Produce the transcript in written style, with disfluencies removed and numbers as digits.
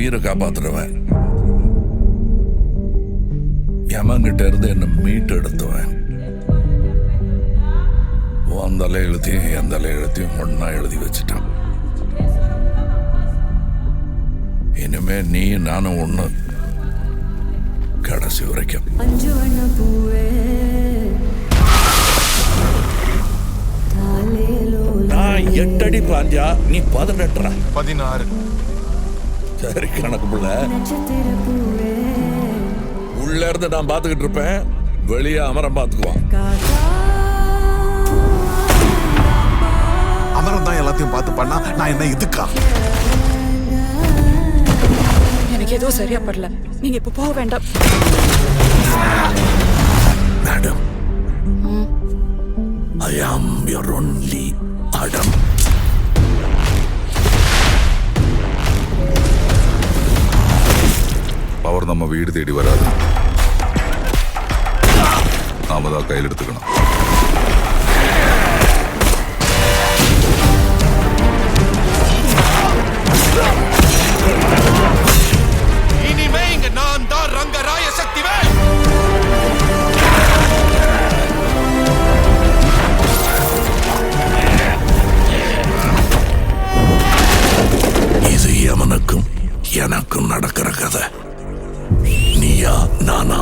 உயிரை காப்பாத்துறவன், யமங்கிட்ட இருந்து என்ன மீட்டு எடுத்துவேன். உன் தலை எழுத்தையும் என் தலை எழுத்தையும் ஒன்னா எழுதி வச்சுட்டான். இனிமே நீ நானும் ஒண்ணு, கடைசி வரைக்கும். நான் 8 அடி பாஞ்சா நீ 18. 16. சரி கணக்கு புள்ள. உள்ள இருந்து நான் பாத்துக்கிட்டு இருப்பேன், வெளியே அமரம் பாத்துக்குவான். அமரம் தான் எல்லாத்தையும் பார்த்து பண்ணா நான் என்ன இதுக்கா? எனக்கு ஏதோ சரியா படல. நீங்க இப்ப போக வேண்டாம். Madam, I am your only Adam. Power நம்ம வீடு தேடி வராது, நாம தான் கையில் எடுத்துக்கணும். இனிமே இங்க நான் தான் ரங்கராய சக்திவேல். இது யமனுக்கும் எனக்கும் நடக்கிற கதை. நீயா நானா?